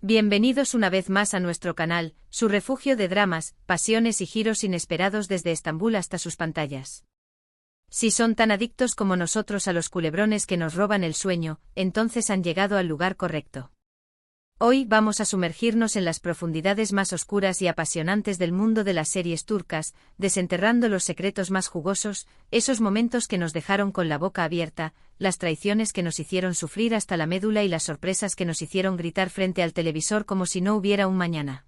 Bienvenidos una vez más a nuestro canal, su refugio de dramas, pasiones y giros inesperados desde Estambul hasta sus pantallas. Si son tan adictos como nosotros a los culebrones que nos roban el sueño, entonces han llegado al lugar correcto. Hoy vamos a sumergirnos en las profundidades más oscuras y apasionantes del mundo de las series turcas, desenterrando los secretos más jugosos, esos momentos que nos dejaron con la boca abierta, las traiciones que nos hicieron sufrir hasta la médula y las sorpresas que nos hicieron gritar frente al televisor como si no hubiera un mañana.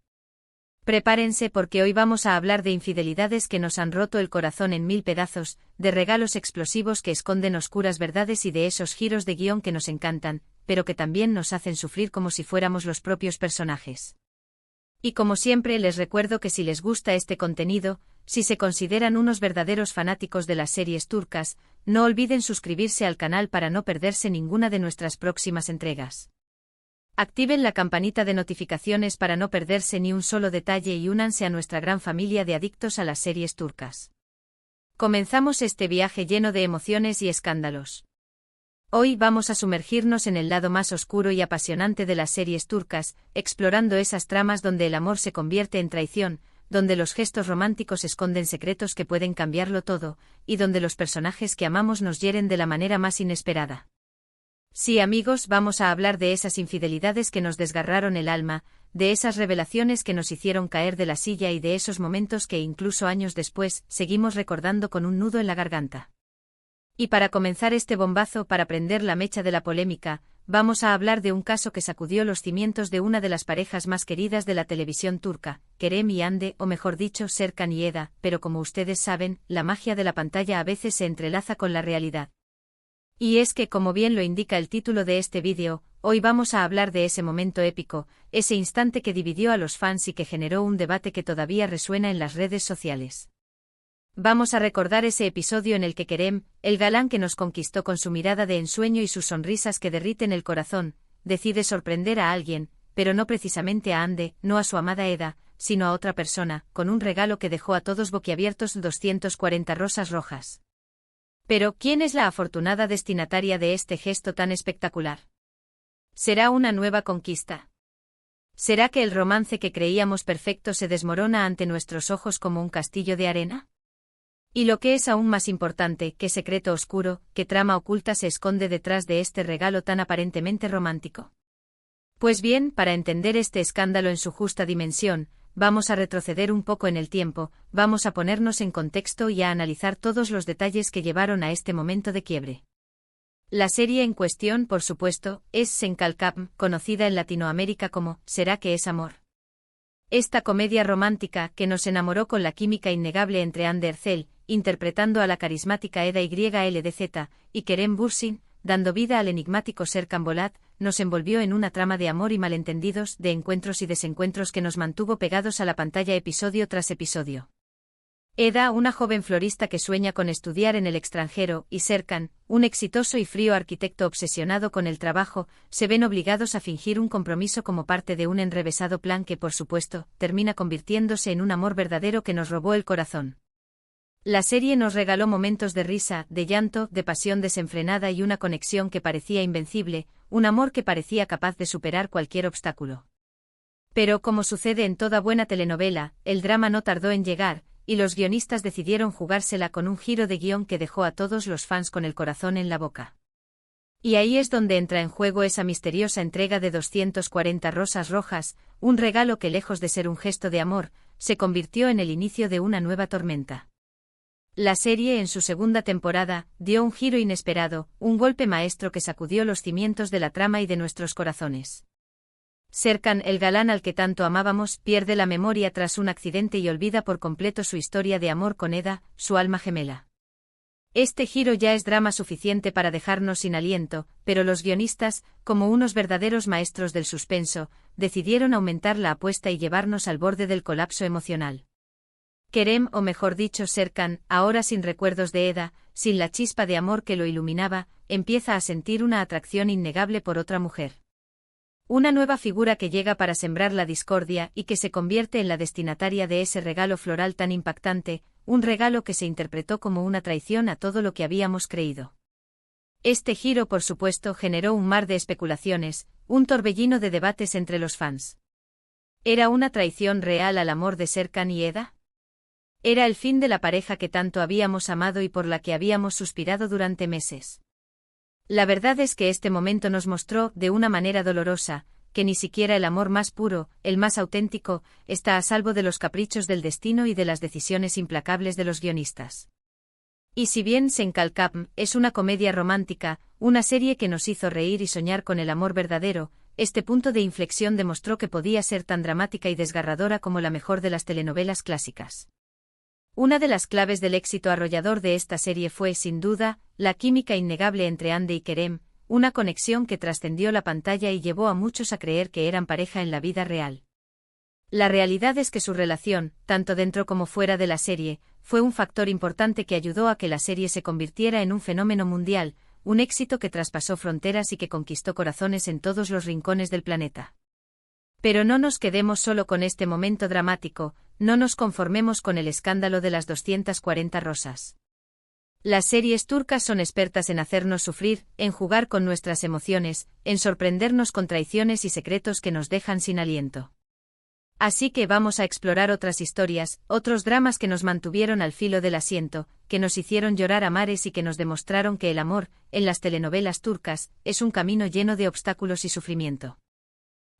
Prepárense porque hoy vamos a hablar de infidelidades que nos han roto el corazón en mil pedazos, de regalos explosivos que esconden oscuras verdades y de esos giros de guión que nos encantan, pero que también nos hacen sufrir como si fuéramos los propios personajes. Y como siempre les recuerdo que si les gusta este contenido, si se consideran unos verdaderos fanáticos de las series turcas, no olviden suscribirse al canal para no perderse ninguna de nuestras próximas entregas. Activen la campanita de notificaciones para no perderse ni un solo detalle y únanse a nuestra gran familia de adictos a las series turcas. Comenzamos este viaje lleno de emociones y escándalos. Hoy vamos a sumergirnos en el lado más oscuro y apasionante de las series turcas, explorando esas tramas donde el amor se convierte en traición, donde los gestos románticos esconden secretos que pueden cambiarlo todo, y donde los personajes que amamos nos hieren de la manera más inesperada. Sí, amigos, vamos a hablar de esas infidelidades que nos desgarraron el alma, de esas revelaciones que nos hicieron caer de la silla y de esos momentos que incluso años después seguimos recordando con un nudo en la garganta. Y para comenzar este bombazo, para prender la mecha de la polémica, vamos a hablar de un caso que sacudió los cimientos de una de las parejas más queridas de la televisión turca, Kerem y Hande, o mejor dicho, Serkan y Eda, pero como ustedes saben, la magia de la pantalla a veces se entrelaza con la realidad. Y es que, como bien lo indica el título de este vídeo, hoy vamos a hablar de ese momento épico, ese instante que dividió a los fans y que generó un debate que todavía resuena en las redes sociales. Vamos a recordar ese episodio en el que Kerem, el galán que nos conquistó con su mirada de ensueño y sus sonrisas que derriten el corazón, decide sorprender a alguien, pero no precisamente a Hande, no a su amada Eda, sino a otra persona, con un regalo que dejó a todos boquiabiertos: 240 rosas rojas. Pero, ¿quién es la afortunada destinataria de este gesto tan espectacular? ¿Será una nueva conquista? ¿Será que el romance que creíamos perfecto se desmorona ante nuestros ojos como un castillo de arena? Y lo que es aún más importante, ¿qué secreto oscuro, qué trama oculta se esconde detrás de este regalo tan aparentemente romántico? Pues bien, para entender este escándalo en su justa dimensión, vamos a retroceder un poco en el tiempo, vamos a ponernos en contexto y a analizar todos los detalles que llevaron a este momento de quiebre. La serie en cuestión, por supuesto, es Sen Kalkam, conocida en Latinoamérica como ¿Será que es amor? Esta comedia romántica que nos enamoró con la química innegable entre Hande Erçel, interpretando a la carismática Eda YLDZ, y Kerem Bürsin, dando vida al enigmático Serkan Bolat, nos envolvió en una trama de amor y malentendidos, de encuentros y desencuentros que nos mantuvo pegados a la pantalla episodio tras episodio. Eda, una joven florista que sueña con estudiar en el extranjero, y Serkan, un exitoso y frío arquitecto obsesionado con el trabajo, se ven obligados a fingir un compromiso como parte de un enrevesado plan que, por supuesto, termina convirtiéndose en un amor verdadero que nos robó el corazón. La serie nos regaló momentos de risa, de llanto, de pasión desenfrenada y una conexión que parecía invencible, un amor que parecía capaz de superar cualquier obstáculo. Pero, como sucede en toda buena telenovela, el drama no tardó en llegar, y los guionistas decidieron jugársela con un giro de guión que dejó a todos los fans con el corazón en la boca. Y ahí es donde entra en juego esa misteriosa entrega de 240 rosas rojas, un regalo que, lejos de ser un gesto de amor, se convirtió en el inicio de una nueva tormenta. La serie, en su segunda temporada, dio un giro inesperado, un golpe maestro que sacudió los cimientos de la trama y de nuestros corazones. Serkan, el galán al que tanto amábamos, pierde la memoria tras un accidente y olvida por completo su historia de amor con Eda, su alma gemela. Este giro ya es drama suficiente para dejarnos sin aliento, pero los guionistas, como unos verdaderos maestros del suspenso, decidieron aumentar la apuesta y llevarnos al borde del colapso emocional. Kerem, o mejor dicho Serkan, ahora sin recuerdos de Eda, sin la chispa de amor que lo iluminaba, empieza a sentir una atracción innegable por otra mujer. Una nueva figura que llega para sembrar la discordia y que se convierte en la destinataria de ese regalo floral tan impactante, un regalo que se interpretó como una traición a todo lo que habíamos creído. Este giro, por supuesto, generó un mar de especulaciones, un torbellino de debates entre los fans. ¿Era una traición real al amor de Serkan y Eda? ¿Era el fin de la pareja que tanto habíamos amado y por la que habíamos suspirado durante meses? La verdad es que este momento nos mostró, de una manera dolorosa, que ni siquiera el amor más puro, el más auténtico, está a salvo de los caprichos del destino y de las decisiones implacables de los guionistas. Y si bien Senkalkam es una comedia romántica, una serie que nos hizo reír y soñar con el amor verdadero, este punto de inflexión demostró que podía ser tan dramática y desgarradora como la mejor de las telenovelas clásicas. Una de las claves del éxito arrollador de esta serie fue, sin duda, la química innegable entre Hande y Kerem, una conexión que trascendió la pantalla y llevó a muchos a creer que eran pareja en la vida real. La realidad es que su relación, tanto dentro como fuera de la serie, fue un factor importante que ayudó a que la serie se convirtiera en un fenómeno mundial, un éxito que traspasó fronteras y que conquistó corazones en todos los rincones del planeta. Pero no nos quedemos solo con este momento dramático, no nos conformemos con el escándalo de las 240 rosas. Las series turcas son expertas en hacernos sufrir, en jugar con nuestras emociones, en sorprendernos con traiciones y secretos que nos dejan sin aliento. Así que vamos a explorar otras historias, otros dramas que nos mantuvieron al filo del asiento, que nos hicieron llorar a mares y que nos demostraron que el amor, en las telenovelas turcas, es un camino lleno de obstáculos y sufrimiento.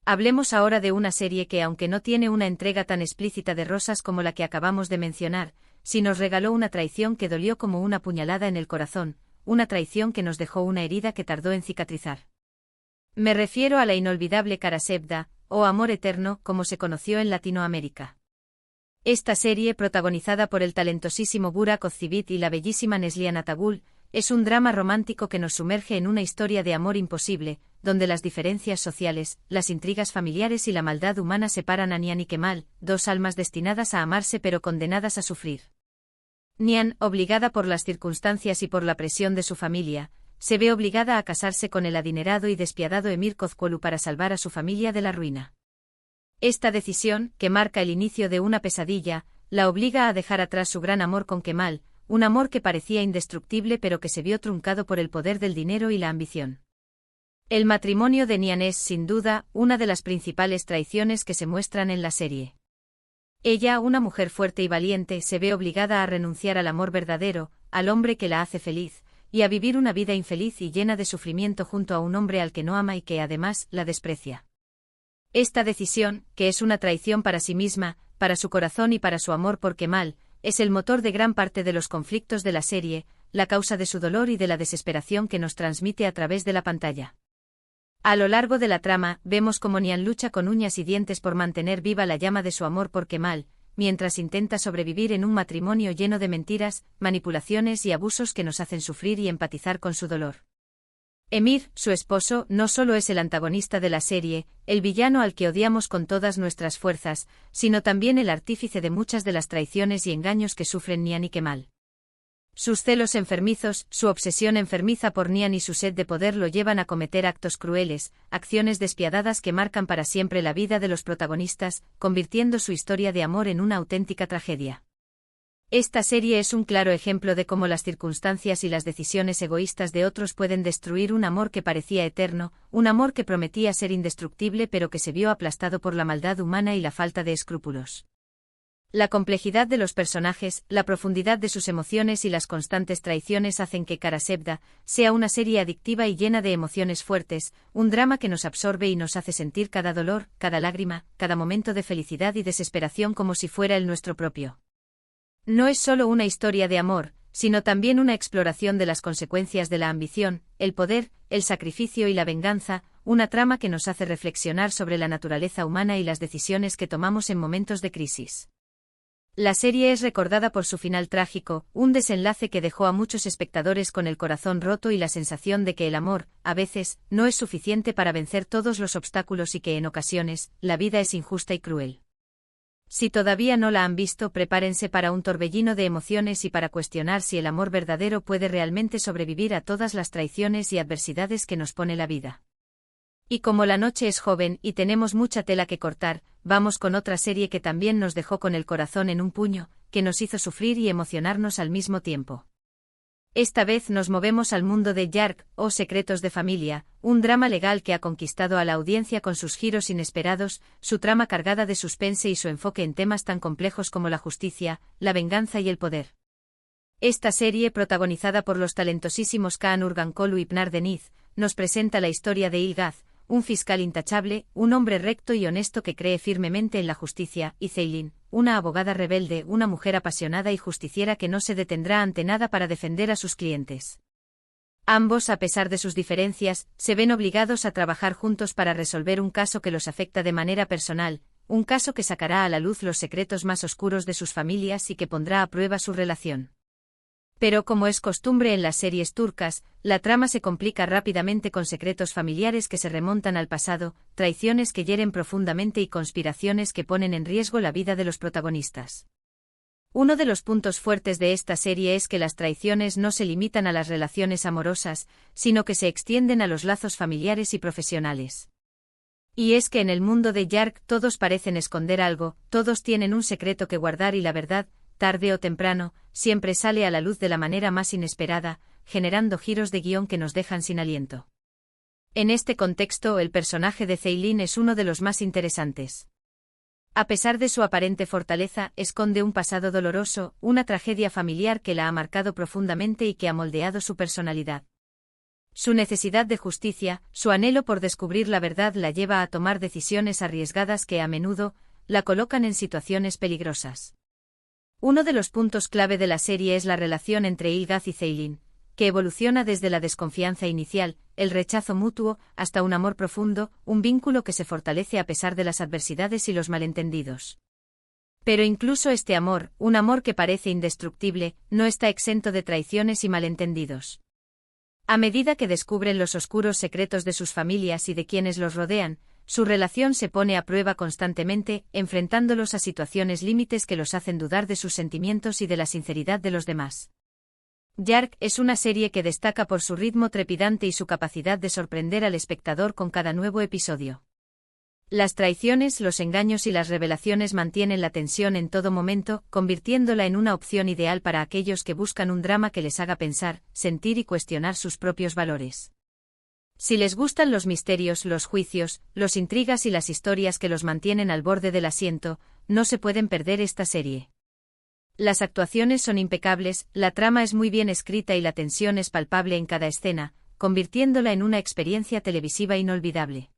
Hablemos ahora de una serie que, aunque no tiene una entrega tan explícita de rosas como la que acabamos de mencionar, sí nos regaló una traición que dolió como una puñalada en el corazón, una traición que nos dejó una herida que tardó en cicatrizar. Me refiero a la inolvidable Karasevda, o Amor Eterno, como se conoció en Latinoamérica. Esta serie, protagonizada por el talentosísimo Burak Özçivit y la bellísima Neslihan Atagul, es un drama romántico que nos sumerge en una historia de amor imposible, donde las diferencias sociales, las intrigas familiares y la maldad humana separan a Nihan y Kemal, dos almas destinadas a amarse pero condenadas a sufrir. Nihan, obligada por las circunstancias y por la presión de su familia, se ve obligada a casarse con el adinerado y despiadado Emir Kozkolu para salvar a su familia de la ruina. Esta decisión, que marca el inicio de una pesadilla, la obliga a dejar atrás su gran amor con Kemal, un amor que parecía indestructible pero que se vio truncado por el poder del dinero y la ambición. El matrimonio de Nihan es, sin duda, una de las principales traiciones que se muestran en la serie. Ella, una mujer fuerte y valiente, se ve obligada a renunciar al amor verdadero, al hombre que la hace feliz, y a vivir una vida infeliz y llena de sufrimiento junto a un hombre al que no ama y que además la desprecia. Esta decisión, que es una traición para sí misma, para su corazón y para su amor por Kemal, es el motor de gran parte de los conflictos de la serie, la causa de su dolor y de la desesperación que nos transmite a través de la pantalla. A lo largo de la trama, vemos cómo Nihan lucha con uñas y dientes por mantener viva la llama de su amor por Kemal, mientras intenta sobrevivir en un matrimonio lleno de mentiras, manipulaciones y abusos que nos hacen sufrir y empatizar con su dolor. Emir, su esposo, no solo es el antagonista de la serie, el villano al que odiamos con todas nuestras fuerzas, sino también el artífice de muchas de las traiciones y engaños que sufren Nihan y Kemal. Sus celos enfermizos, su obsesión enfermiza por Nihan y su sed de poder lo llevan a cometer actos crueles, acciones despiadadas que marcan para siempre la vida de los protagonistas, convirtiendo su historia de amor en una auténtica tragedia. Esta serie es un claro ejemplo de cómo las circunstancias y las decisiones egoístas de otros pueden destruir un amor que parecía eterno, un amor que prometía ser indestructible pero que se vio aplastado por la maldad humana y la falta de escrúpulos. La complejidad de los personajes, la profundidad de sus emociones y las constantes traiciones hacen que Karasevda sea una serie adictiva y llena de emociones fuertes, un drama que nos absorbe y nos hace sentir cada dolor, cada lágrima, cada momento de felicidad y desesperación como si fuera el nuestro propio. No es solo una historia de amor, sino también una exploración de las consecuencias de la ambición, el poder, el sacrificio y la venganza, una trama que nos hace reflexionar sobre la naturaleza humana y las decisiones que tomamos en momentos de crisis. La serie es recordada por su final trágico, un desenlace que dejó a muchos espectadores con el corazón roto y la sensación de que el amor, a veces, no es suficiente para vencer todos los obstáculos y que en ocasiones, la vida es injusta y cruel. Si todavía no la han visto, prepárense para un torbellino de emociones y para cuestionar si el amor verdadero puede realmente sobrevivir a todas las traiciones y adversidades que nos pone la vida. Y como la noche es joven y tenemos mucha tela que cortar, vamos con otra serie que también nos dejó con el corazón en un puño, que nos hizo sufrir y emocionarnos al mismo tiempo. Esta vez nos movemos al mundo de Yark, o Secretos de Familia, un drama legal que ha conquistado a la audiencia con sus giros inesperados, su trama cargada de suspense y su enfoque en temas tan complejos como la justicia, la venganza y el poder. Esta serie, protagonizada por los talentosísimos Kaan Urgankolu y Pnar Deniz, nos presenta la historia de Ilgaz, un fiscal intachable, un hombre recto y honesto que cree firmemente en la justicia, y Ceylin, una abogada rebelde, una mujer apasionada y justiciera que no se detendrá ante nada para defender a sus clientes. Ambos, a pesar de sus diferencias, se ven obligados a trabajar juntos para resolver un caso que los afecta de manera personal, un caso que sacará a la luz los secretos más oscuros de sus familias y que pondrá a prueba su relación. Pero como es costumbre en las series turcas, la trama se complica rápidamente con secretos familiares que se remontan al pasado, traiciones que hieren profundamente y conspiraciones que ponen en riesgo la vida de los protagonistas. Uno de los puntos fuertes de esta serie es que las traiciones no se limitan a las relaciones amorosas, sino que se extienden a los lazos familiares y profesionales. Y es que en el mundo de Yark todos parecen esconder algo, todos tienen un secreto que guardar y la verdad, tarde o temprano, siempre sale a la luz de la manera más inesperada, generando giros de guión que nos dejan sin aliento. En este contexto, el personaje de Ceylin es uno de los más interesantes. A pesar de su aparente fortaleza, esconde un pasado doloroso, una tragedia familiar que la ha marcado profundamente y que ha moldeado su personalidad. Su necesidad de justicia, su anhelo por descubrir la verdad la lleva a tomar decisiones arriesgadas que a menudo la colocan en situaciones peligrosas. Uno de los puntos clave de la serie es la relación entre Ilgaz y Ceylin, que evoluciona desde la desconfianza inicial, el rechazo mutuo, hasta un amor profundo, un vínculo que se fortalece a pesar de las adversidades y los malentendidos. Pero incluso este amor, un amor que parece indestructible, no está exento de traiciones y malentendidos. A medida que descubren los oscuros secretos de sus familias y de quienes los rodean, su relación se pone a prueba constantemente, enfrentándolos a situaciones límites que los hacen dudar de sus sentimientos y de la sinceridad de los demás. Yark es una serie que destaca por su ritmo trepidante y su capacidad de sorprender al espectador con cada nuevo episodio. Las traiciones, los engaños y las revelaciones mantienen la tensión en todo momento, convirtiéndola en una opción ideal para aquellos que buscan un drama que les haga pensar, sentir y cuestionar sus propios valores. Si les gustan los misterios, los juicios, los intrigas y las historias que los mantienen al borde del asiento, no se pueden perder esta serie. Las actuaciones son impecables, la trama es muy bien escrita y la tensión es palpable en cada escena, convirtiéndola en una experiencia televisiva inolvidable.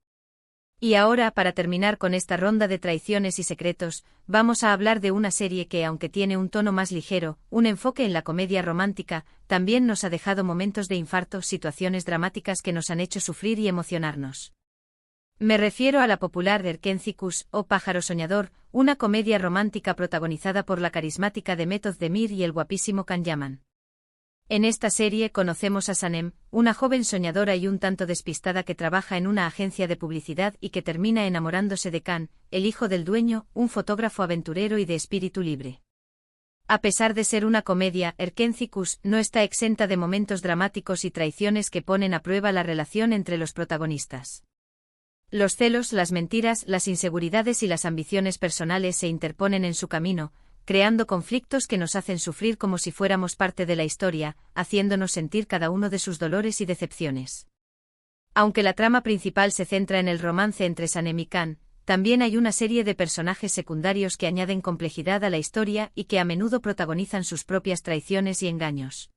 Y ahora, para terminar con esta ronda de traiciones y secretos, vamos a hablar de una serie que, aunque tiene un tono más ligero, un enfoque en la comedia romántica, también nos ha dejado momentos de infarto, situaciones dramáticas que nos han hecho sufrir y emocionarnos. Me refiero a la popular Erkencikus, o Pájaro Soñador, una comedia romántica protagonizada por la carismática Demet Özdemir y el guapísimo Can Yaman. En esta serie conocemos a Sanem, una joven soñadora y un tanto despistada que trabaja en una agencia de publicidad y que termina enamorándose de Can, el hijo del dueño, un fotógrafo aventurero y de espíritu libre. A pesar de ser una comedia, Erkencikus no está exenta de momentos dramáticos y traiciones que ponen a prueba la relación entre los protagonistas. Los celos, las mentiras, las inseguridades y las ambiciones personales se interponen en su camino, creando conflictos que nos hacen sufrir como si fuéramos parte de la historia, haciéndonos sentir cada uno de sus dolores y decepciones. Aunque la trama principal se centra en el romance entre Sanem y Can, también hay una serie de personajes secundarios que añaden complejidad a la historia y que a menudo protagonizan sus propias traiciones y engaños.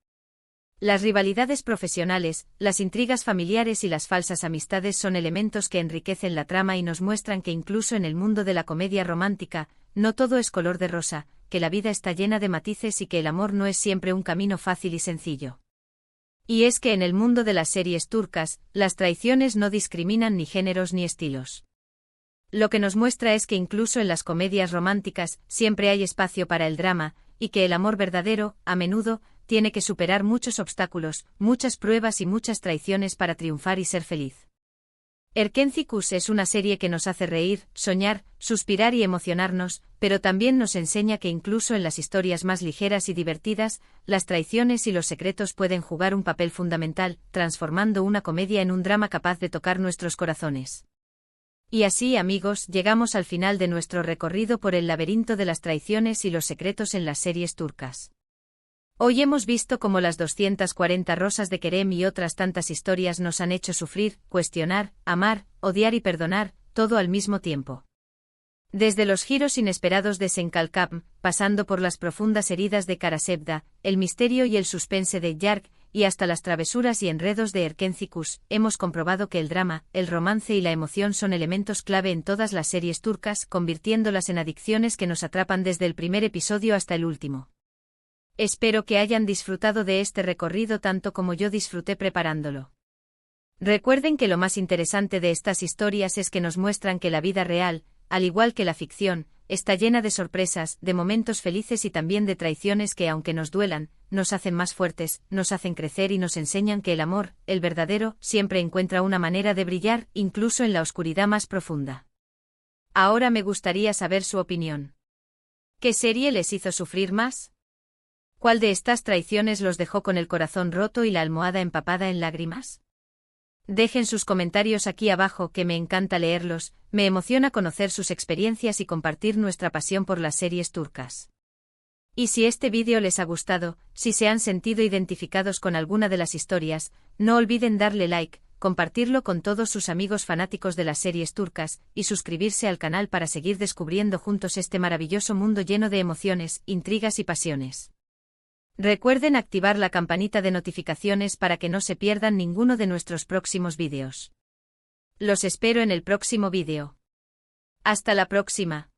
Las rivalidades profesionales, las intrigas familiares y las falsas amistades son elementos que enriquecen la trama y nos muestran que incluso en el mundo de la comedia romántica, no todo es color de rosa, que la vida está llena de matices y que el amor no es siempre un camino fácil y sencillo. Y es que en el mundo de las series turcas, las traiciones no discriminan ni géneros ni estilos. Lo que nos muestra es que incluso en las comedias románticas siempre hay espacio para el drama, y que el amor verdadero, a menudo, tiene que superar muchos obstáculos, muchas pruebas y muchas traiciones para triunfar y ser feliz. Erkencikus es una serie que nos hace reír, soñar, suspirar y emocionarnos, pero también nos enseña que incluso en las historias más ligeras y divertidas, las traiciones y los secretos pueden jugar un papel fundamental, transformando una comedia en un drama capaz de tocar nuestros corazones. Y así, amigos, llegamos al final de nuestro recorrido por el laberinto de las traiciones y los secretos en las series turcas. Hoy hemos visto cómo las 240 rosas de Kerem y otras tantas historias nos han hecho sufrir, cuestionar, amar, odiar y perdonar, todo al mismo tiempo. Desde los giros inesperados de Senkalkam, pasando por las profundas heridas de Karasebda, el misterio y el suspense de Yark, y hasta las travesuras y enredos de Erkencikus, hemos comprobado que el drama, el romance y la emoción son elementos clave en todas las series turcas, convirtiéndolas en adicciones que nos atrapan desde el primer episodio hasta el último. Espero que hayan disfrutado de este recorrido tanto como yo disfruté preparándolo. Recuerden que lo más interesante de estas historias es que nos muestran que la vida real, al igual que la ficción, está llena de sorpresas, de momentos felices y también de traiciones que, aunque nos duelan, nos hacen más fuertes, nos hacen crecer y nos enseñan que el amor, el verdadero, siempre encuentra una manera de brillar, incluso en la oscuridad más profunda. Ahora me gustaría saber su opinión. ¿Qué serie les hizo sufrir más? ¿Cuál de estas traiciones los dejó con el corazón roto y la almohada empapada en lágrimas? Dejen sus comentarios aquí abajo, que me encanta leerlos, me emociona conocer sus experiencias y compartir nuestra pasión por las series turcas. Y si este vídeo les ha gustado, si se han sentido identificados con alguna de las historias, no olviden darle like, compartirlo con todos sus amigos fanáticos de las series turcas, y suscribirse al canal para seguir descubriendo juntos este maravilloso mundo lleno de emociones, intrigas y pasiones. Recuerden activar la campanita de notificaciones para que no se pierdan ninguno de nuestros próximos vídeos. Los espero en el próximo vídeo. Hasta la próxima.